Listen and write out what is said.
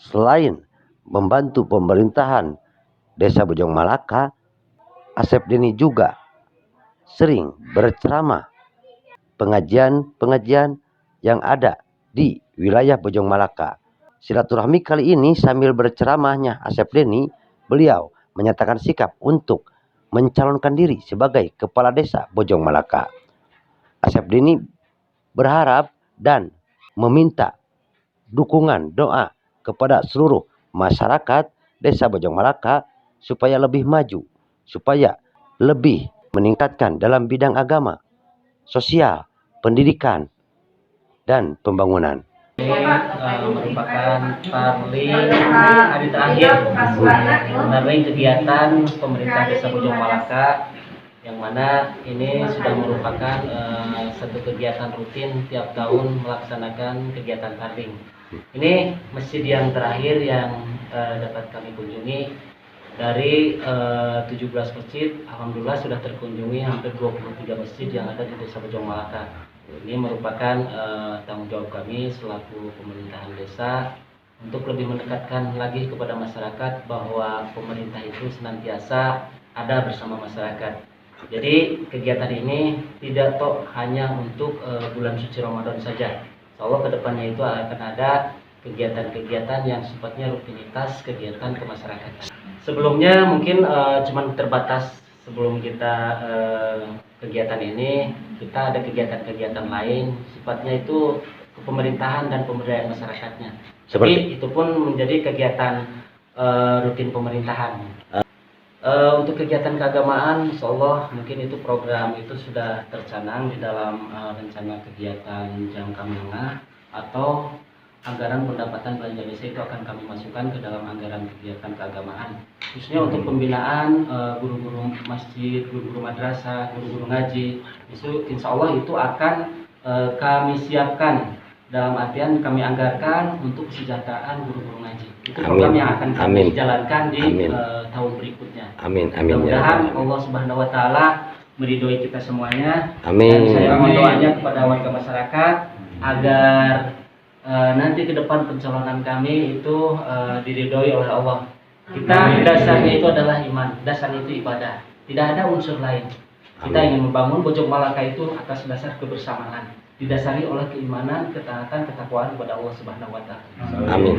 Selain membantu pemerintahan Desa Bojong Malaka, Asep Deni juga sering berceramah pengajian-pengajian yang ada di wilayah Bojong Malaka. Silaturahmi kali ini sambil berceramahnya Asep Deni, beliau menyatakan sikap untuk mencalonkan diri sebagai kepala desa Bojong Malaka. Asep Deni berharap dan meminta dukungan doa kepada seluruh masyarakat desa Bojong Malaka supaya lebih maju, supaya lebih meningkatkan dalam bidang agama, sosial, pendidikan, dan pembangunan. Ini merupakan hari terakhir kegiatan pemerintah Desa Bojong Malaka, yang mana ini sudah merupakan satu kegiatan rutin tiap tahun melaksanakan kegiatan tarling. Ini masjid yang terakhir yang dapat kami kunjungi. Dari 17 masjid, alhamdulillah sudah terkunjungi hampir 23 masjid yang ada di Desa Bojong Malaka. Ini merupakan tanggung jawab kami selaku pemerintahan desa untuk lebih mendekatkan lagi kepada masyarakat bahwa pemerintah itu senantiasa ada bersama masyarakat. Jadi kegiatan ini tidak hanya untuk bulan suci Ramadan saja. Insyaallah kedepannya itu akan ada kegiatan-kegiatan yang sifatnya rutinitas kegiatan kemasyarakatan. Sebelumnya mungkin cuma terbatas sebelum kita kegiatan ini, kita ada kegiatan-kegiatan lain sifatnya itu pemerintahan dan pemberdayaan masyarakatnya. Tapi itu pun menjadi kegiatan rutin pemerintahan. Untuk kegiatan keagamaan, insyaallah mungkin itu program itu sudah tercanang di dalam rencana kegiatan jangka menengah atau anggaran pendapatan belanja desa itu akan kami masukkan ke dalam anggaran kegiatan keagamaan, khususnya untuk pembinaan guru-guru masjid, guru-guru madrasah, guru-guru ngaji. Itu insya Allah itu akan kami siapkan, dalam artian kami anggarkan untuk kesejahteraan guru-guru ngaji. Itu program yang akan kami jalankan di tahun berikutnya. Amin. Mudah-mudahan Allah Subhanahu Wa Taala meridhoi kita semuanya. Amin. Dan saya mohon doanya kepada warga masyarakat agar nanti ke depan pencalonan kami itu diridhoi oleh Allah. Kita dasarnya itu adalah iman, dasarnya itu ibadah. Tidak ada unsur lain. Kita ingin membangun Bojong Malaka itu atas dasar kebersamaan, didasari oleh keimanan, ketaatan, ketakwaan kepada Allah Subhanahu Wa Taala. Amin.